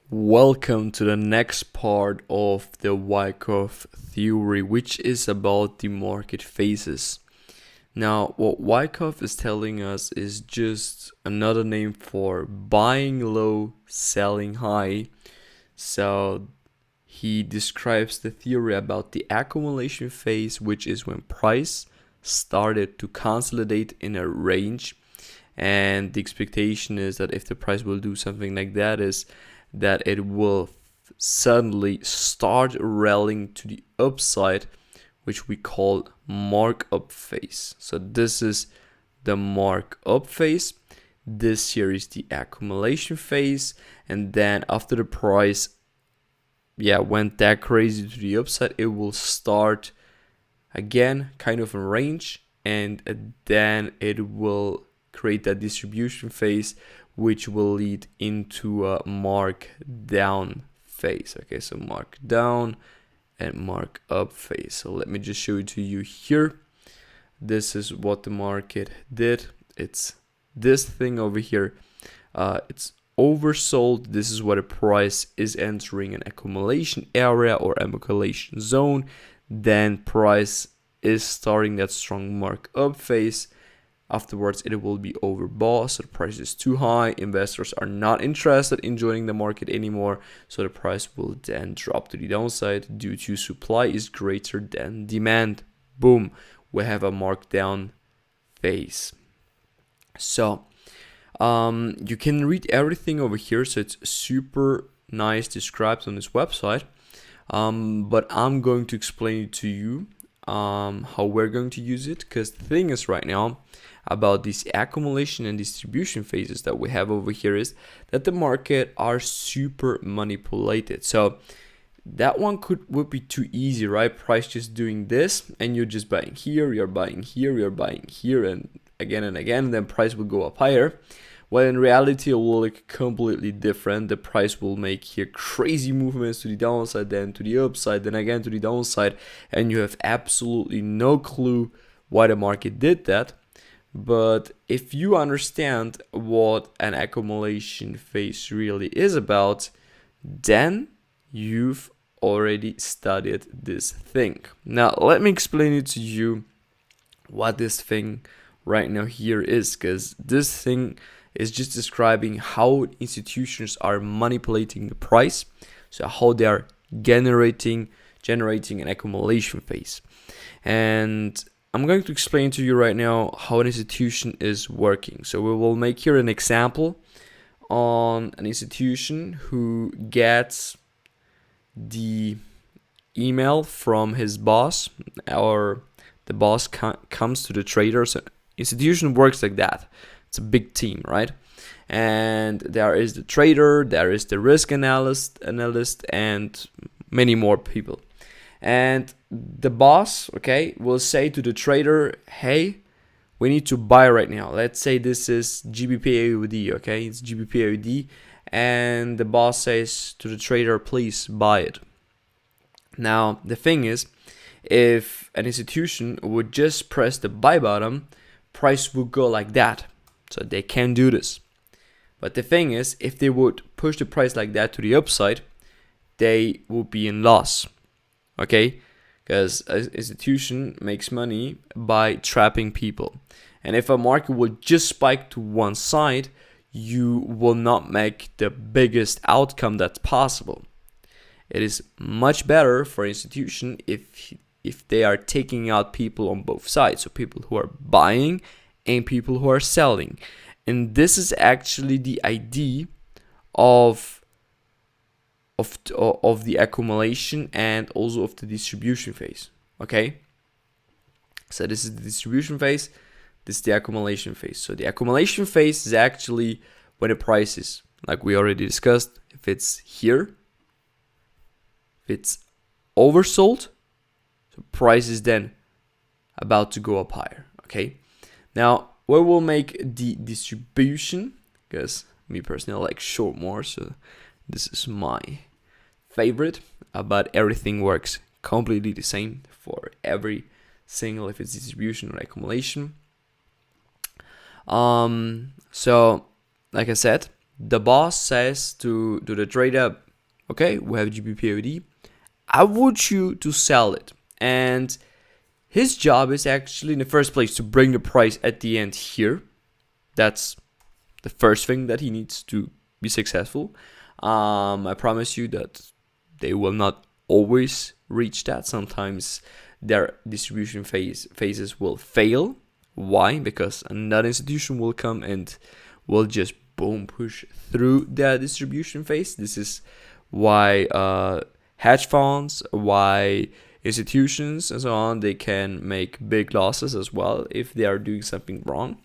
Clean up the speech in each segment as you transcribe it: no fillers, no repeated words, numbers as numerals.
Welcome to the next part of the Wyckoff theory, which is about the market phases. Now, what Wyckoff is telling us is just another name for buying low, selling high. So he describes the theory about the accumulation phase, which is when price started to consolidate in a range. And the expectation is that if the price will do something like that, is that it will suddenly start rallying to the upside, which we call markup phase. So this is the markup phase. This here is the accumulation phase. And then after the price went that crazy to the upside, it will start again kind of in range, and then it will create that distribution phase, which will lead into a mark down phase. Okay, so mark down and mark up phase. So let me just show it to you here. This is what the market did. It's this thing over here. It's oversold. This is what a price is entering an accumulation area or accumulation zone. Then price is starting that strong mark up phase. Afterwards, it will be overbought, so the price is too high. Investors are not interested in joining the market anymore, so the price will then drop to the downside due to supply is greater than demand. Boom, we have a markdown phase. So you can read everything over here, so it's super nice described on this website. But I'm going to explain it to you how we're going to use it, because the thing is right now about these accumulation and distribution phases that we have over here is that the market are super manipulated. So that one would be too easy, right? Price just doing this, and you're just buying here, you're buying here, you're buying here, and again, and then price will go up higher. Well, in reality, it will look completely different. The price will make here crazy movements to the downside, then to the upside, then again to the downside, and you have absolutely no clue why the market did that. But if you understand what an accumulation phase really is about, then you've already studied this thing. Now, let me explain it to you what this thing right now here is, because this thing is just describing how institutions are manipulating the price, so how they are generating an accumulation phase. And I'm going to explain to you right now how an institution is working. So we will make here an example on an institution who gets the email from his boss, or the boss comes to the trader. So institution works like that. It's a big team, right? And there is the trader, there is the risk analyst, and many more people. And the boss, okay, will say to the trader, hey, we need to buy right now. Let's say this is GBP/AUD, okay? It's GBP/AUD. And the boss says to the trader, please buy it. Now, the thing is, if an institution would just press the buy button, price would go like that. So they can do this. But the thing is, if they would push the price like that to the upside, they would be in loss. Okay? Because an institution makes money by trapping people. And if a market will just spike to one side, you will not make the biggest outcome that's possible. It is much better for an institution if they are taking out people on both sides. So people who are buying and people who are selling. And this is actually the idea of the accumulation and also of the distribution phase. Okay, so this is the distribution phase, this is the accumulation phase. So the accumulation phase is actually when the price is, like we already discussed, if it's here, if it's oversold, so price is then about to go up higher. Okay, now we will make the distribution, because me personally I like short more, so this is my favorite, but everything works completely the same for every single, if it's distribution or accumulation. So like I said, the boss says to the trader, okay, we have GBPOD, I want you to sell it. And his job is actually in the first place to bring the price at the end here. That's the first thing that he needs to be successful. I promise you that they will not always reach that. Sometimes their distribution phases will fail. Why? Because another institution will come and will just boom push through their distribution phase. This is why hedge funds, why institutions and so on, they can make big losses as well if they are doing something wrong.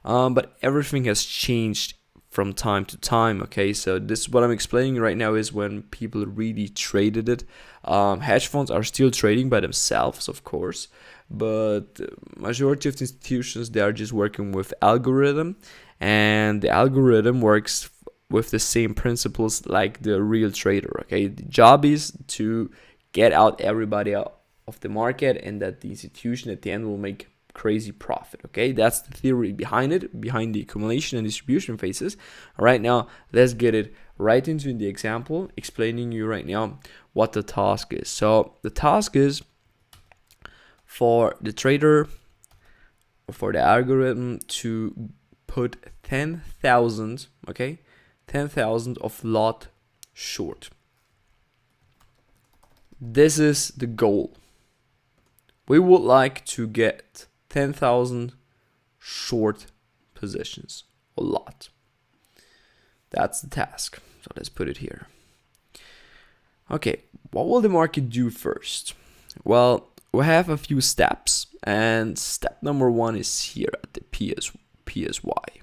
But everything has changed from time to time. Okay, so this is what I'm explaining right now is when people really traded it. Hedge funds are still trading by themselves, of course, but majority of the institutions, they are just working with algorithm, and the algorithm works with the same principles like the real trader. Okay, the job is to get out everybody out of the market, and that the institution at the end will make crazy profit. Okay, that's the theory behind it, behind the accumulation and distribution phases. All right, now let's get it right into the example, explaining you right now what the task is. So the task is for the trader, for the algorithm, to put 10,000, okay, 10,000 of lot short. This is the goal. We would like to get 10,000 short positions, a lot. That's the task. So let's put it here. Okay, what will the market do first? Well, we have a few steps, and step number one is here at the PSY.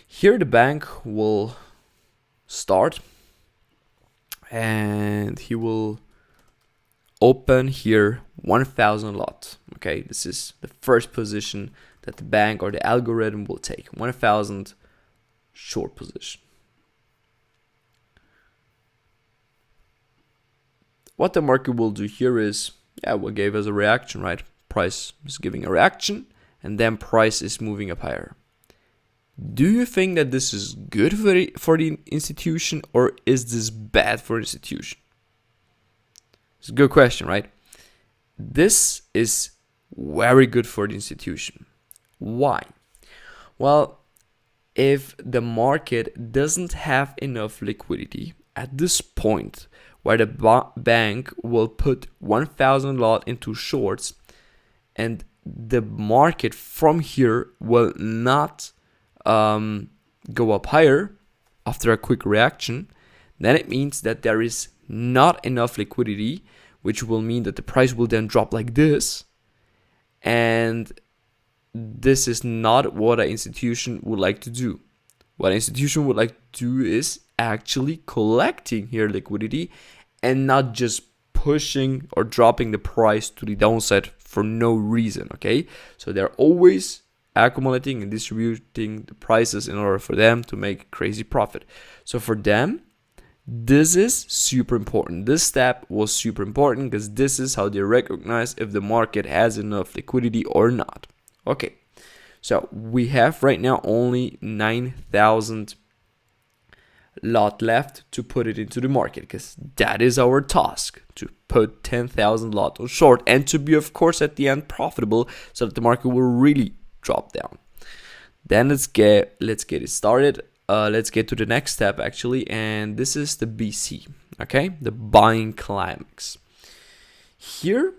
Here the bank will start, and he will open here 1,000 lot. Okay, this is the first position that the bank or the algorithm will take, 1,000 short position. What the market will do here is, what gave us a reaction, right? Price is giving a reaction, and then price is moving up higher. Do you think that this is good for the institution, or is this bad for the institution? It's a good question, right? This is very good for the institution. Why? Well, if the market doesn't have enough liquidity at this point where the bank will put 1,000 lot into shorts, and the market from here will not go up higher after a quick reaction, then it means that there is not enough liquidity, which will mean that the price will then drop like this. And this is not what an institution would like to do. What an institution would like to do is actually collecting here liquidity and not just pushing or dropping the price to the downside for no reason. Okay, so they're always accumulating and distributing the prices in order for them to make crazy profit. So for them, this is super important. This step was super important because this is how they recognize if the market has enough liquidity or not. Okay, so we have right now only 9,000 lot left to put it into the market, because that is our task, to put 10,000 lot on short and to be, of course, at the end profitable, so that the market will really drop down. Then let's get it started. Let's get to the next step actually, and this is the BC, okay, the buying climax. Here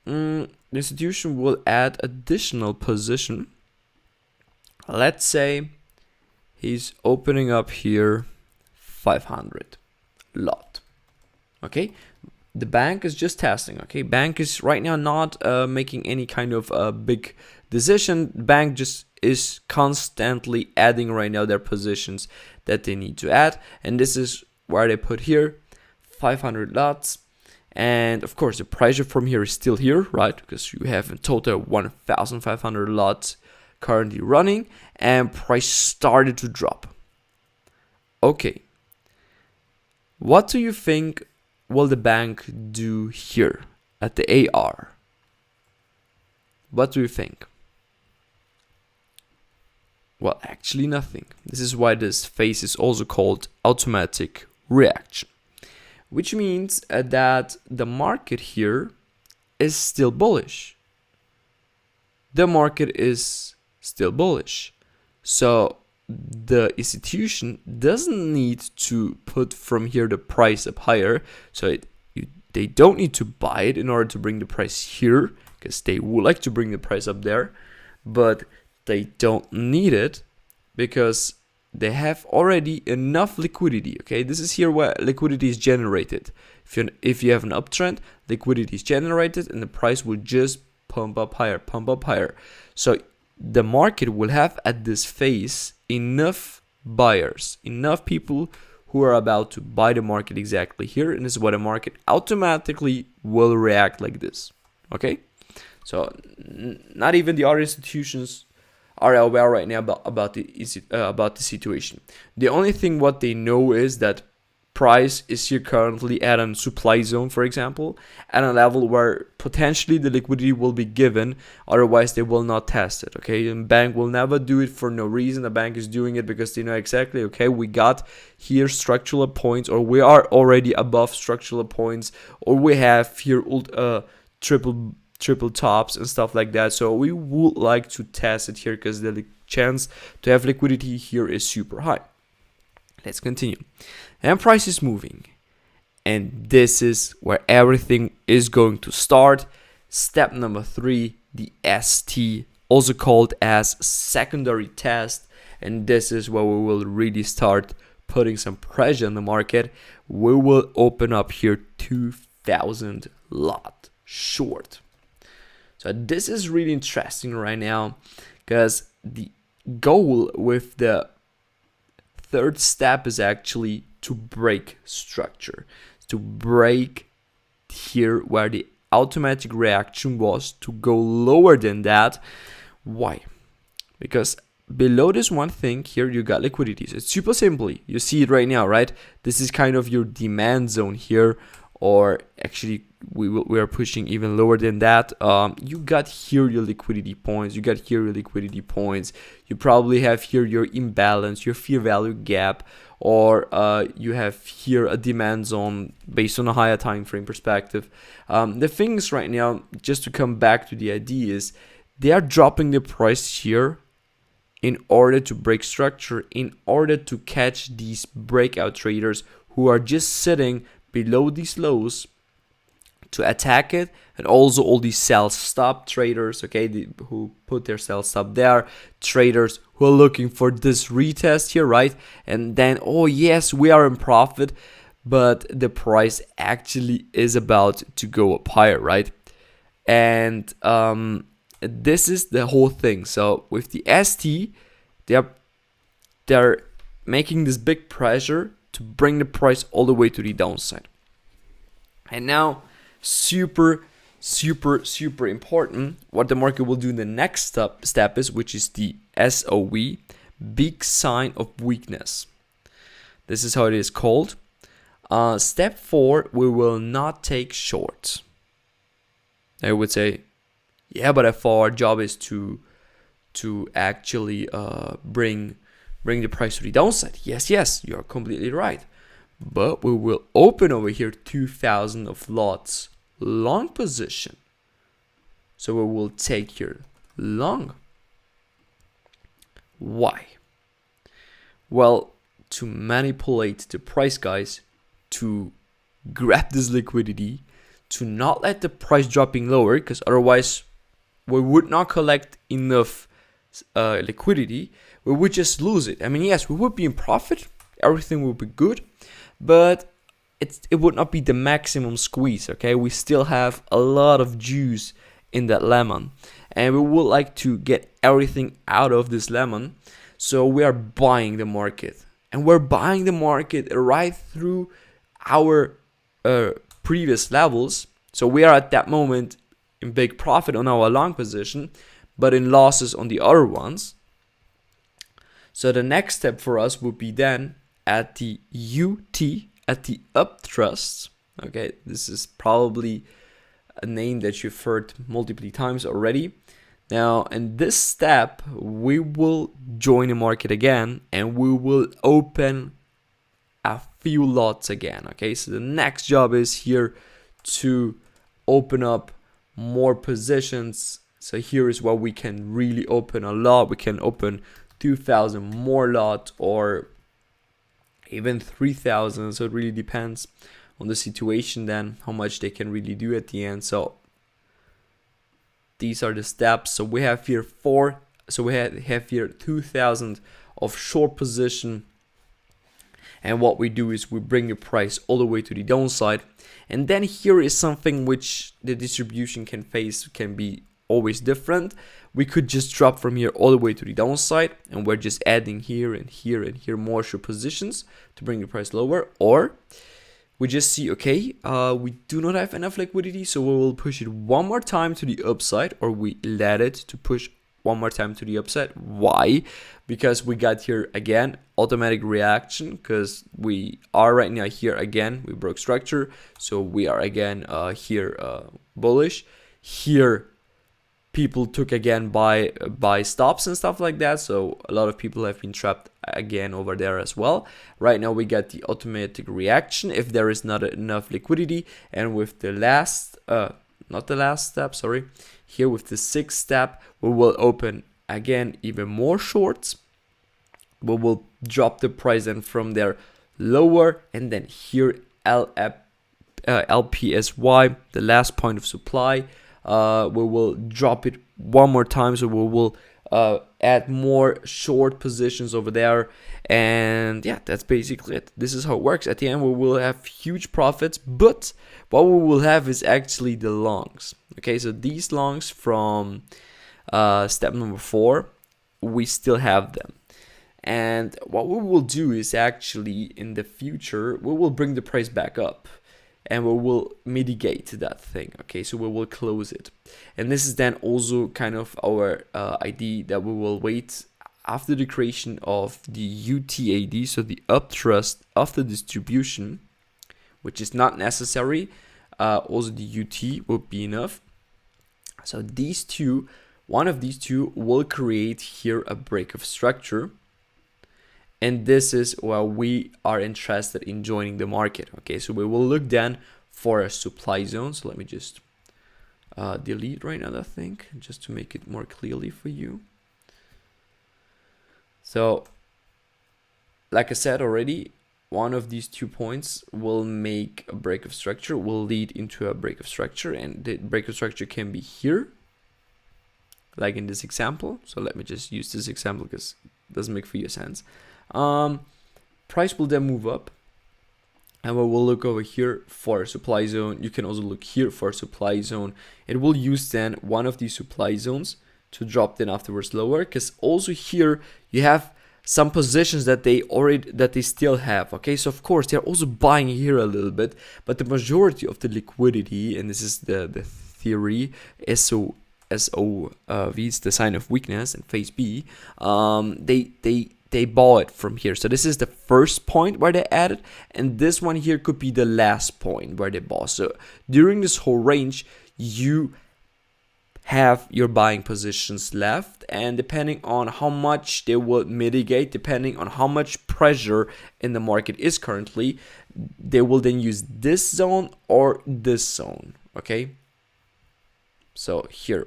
the institution will add additional position. Let's say he's opening up here 500 lot. Okay, the bank is just testing. Okay, bank is right now not making any kind of big decision. Bank just is constantly adding right now their positions that they need to add, and this is where they put here 500 lots. And of course the pressure from here is still here, right? Because you have in total 1,500 lots currently running, and price started to drop. Okay, what do you think will the bank do here at the AR? What do you think? Well, actually nothing. This is why this phase is also called automatic reaction, which means that the market here is still bullish. The market is still bullish. So the institution doesn't need to put from here the price up higher. So they don't need to buy it in order to bring the price here, because they would like to bring the price up there, but they don't need it because they have already enough liquidity. Okay, this is here where liquidity is generated. If you have an uptrend, liquidity is generated and the price will just pump up higher. So the market will have at this phase enough buyers, enough people who are about to buy the market exactly here, and this is why the market automatically will react like this. Okay, so not even the other institutions are aware right now about the situation. The only thing what they know is that price is here currently at a supply zone, for example, at a level where potentially the liquidity will be given, otherwise they will not test it. Okay, and bank will never do it for no reason. The bank is doing it because they know exactly, okay, we got here structural points, or we are already above structural points, or we have here triple tops and stuff like that. So we would like to test it here because the chance to have liquidity here is super high. Let's continue. And price is moving, and this is where everything is going to start. Step number 3, the ST, also called as secondary test, and this is where we will really start putting some pressure on the market. We will open up here 2,000 lot short. So this is really interesting right now, because the goal with the third step is actually to break structure, to break here where the automatic reaction was, to go lower than that. Why? Because below this one thing here you got liquidity. So it's super simply, you see it right now, right? This is kind of your demand zone here, or actually we are pushing even lower than that. You got here your liquidity points, you got here your liquidity points, you probably have here your imbalance, your fair value gap, or you have here a demand zone based on a higher time frame perspective. The things right now, just to come back to the idea, is they are dropping the price here in order to break structure, in order to catch these breakout traders who are just sitting below these lows to attack it, and also all these sell stop traders, okay, who put their sell stop there, traders who are looking for this retest here, right? And then, oh yes, we are in profit, but the price actually is about to go up higher, right? And this is the whole thing. So with the ST, they're making this big pressure to bring the price all the way to the downside. And now, super important, what the market will do in the next step is, which is the SOV, big sign of weakness. This is how it is called. Step 4, we will not take shorts. I would say, yeah, but I thought our job is to actually bring the price to the downside. Yes, you are completely right. But we will open over here 2,000 of lots long position. So we will take here long. Why? Well, to manipulate the price, guys, to grab this liquidity, to not let the price dropping lower, because otherwise we would not collect enough liquidity. We would just lose it. I mean, yes, we would be in profit, everything would be good, but it would not be the maximum squeeze. Okay, we still have a lot of juice in that lemon, and we would like to get everything out of this lemon. So we are buying the market, and we're buying the market right through our previous levels. So we are at that moment in big profit on our long position, but in losses on the other ones. So the next step for us would be then at the UT, at the up thrust. Okay, this is probably a name that you've heard multiple times already. Now, in this step, we will join the market again and we will open a few lots again. Okay, so the next job is here to open up more positions. So here is where we can really open a lot. We can open 2,000 more lot or even 3,000. So it really depends on the situation then how much they can really do at the end. So these are the steps. So we have here we have here 2,000 of short position, and what we do is we bring the price all the way to the downside. And then here is something which the distribution can face, can be always different. We could just drop from here all the way to the downside, and we're just adding here and here and here more short positions to bring the price lower. Or we just see, okay, we do not have enough liquidity, so we will push it one more time to the upside, or we let it to push one more time to the upside. Why? Because we got here again automatic reaction, because we are right now here again, we broke structure, so we are again here bullish. Here people took again buy stops and stuff like that, so a lot of people have been trapped again over there as well. Right now we got the automatic reaction if there is not enough liquidity, and with the last not the last step, sorry, here with the sixth step, we will open again even more shorts. We will drop the price and from there lower, and then here LPSY, the last point of supply, we will drop it one more time, so we will add more short positions over there. And yeah, that's basically it. This is how it works. At the end we will have huge profits, but what we will have is actually the longs. Okay, so these longs from step number 4, we still have them. And what we will do is actually in the future we will bring the price back up and we will mitigate that thing. Okay, so we will close it, and this is then also kind of our idea that we will wait after the creation of the UTAD, so the upthrust of the distribution, which is not necessary. Also the UT will be enough. So these two, one of these two will create here a break of structure, and this is where we are interested in joining the market. Okay, so we will look then for a supply zone. So let me just delete right now that thing just to make it more clearly for you. So like I said already, one of these 2 points will make a break of structure, will lead into a break of structure, and the break of structure can be here, like in this example. So let me just use this example because it doesn't make for you sense. Price will then move up, and we will look over here for a supply zone. You can also look here for a supply zone. It will use then one of these supply zones to drop then afterwards lower, because also here you have some positions that they still have. Okay, so of course they're also buying here a little bit, but the majority of the liquidity, and this is the theory, SOV is the sign of weakness, and phase B, they bought it from here. So this is the first point where they added, and this one here could be the last point where they bought. So during this whole range you have your buying positions left, and depending on how much they will mitigate, depending on how much pressure in the market is currently, they will then use this zone or this zone. Okay, so here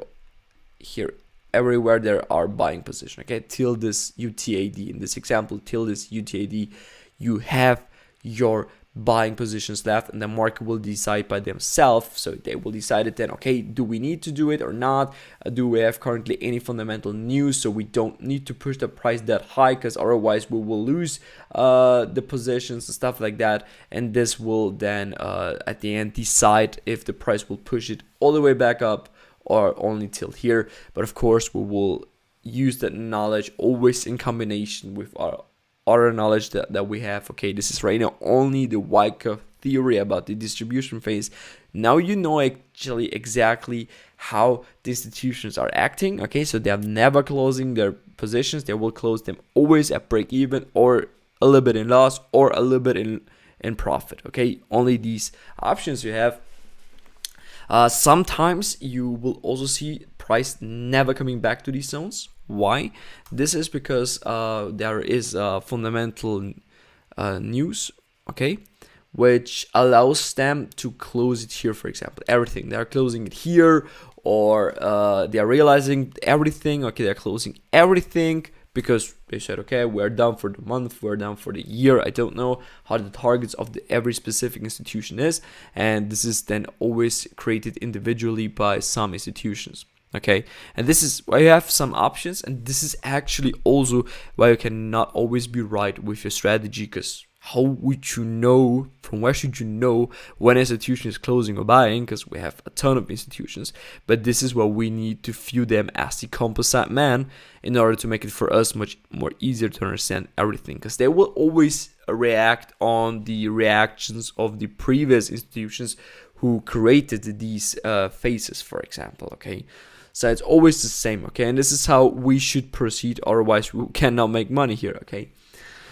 everywhere there are buying position. Okay, till this UTAD, in this example, till this UTAD, you have your buying positions left, and the market will decide by themselves. So they will decide it then, okay, do we need to do it or not? Do we have currently any fundamental news so we don't need to push the price that high, because otherwise we will lose the positions and stuff like that. And this will then at the end decide if the price will push it all the way back up or only till here. But of course we will use that knowledge always in combination with our other knowledge that we have. Okay, this is right now only the Wyckoff theory about the distribution phase. Now you know actually exactly how the institutions are acting. Okay, so they are never closing their positions. They will close them always at break even, or a little bit in loss, or a little bit in profit. Okay, only these options you have. Sometimes you will also see price never coming back to these zones. Why? This is because there is fundamental news, okay, which allows them to close it here. For example, everything, they're closing it here, or they are realizing everything, okay, they're closing everything because they said, okay, we're done for the month, we're done for the year. I don't know how the targets of every specific institution is, and this is then always created individually by some institutions. Okay, and this is why you have some options, and this is actually also why you cannot always be right with your strategy, because how would you know, from where should you know when an institution is closing or buying? Because we have a ton of institutions, but this is where we need to view them as the composite man in order to make it for us much more easier to understand everything, because they will always react on the reactions of the previous institutions who created these phases, for example, okay? So it's always the same, okay? And this is how we should proceed, otherwise we cannot make money here, okay?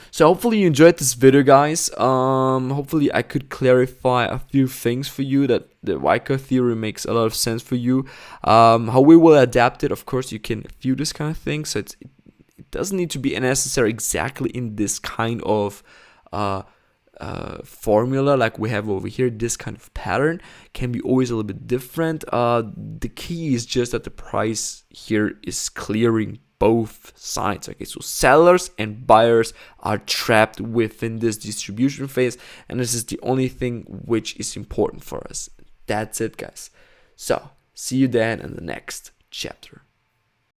So hopefully you enjoyed this video, guys. Hopefully I could clarify a few things for you, that the Wyckoff theory makes a lot of sense for you. How we will adapt it, of course, you can view this kind of thing. So it doesn't need to be necessary exactly in this kind of formula like we have over here. This kind of pattern can be always a little bit different. The key is just that the price here is clearing both sides, okay? So sellers and buyers are trapped within this distribution phase, and this is the only thing which is important for us. That's it, guys. So see you then in the next chapter.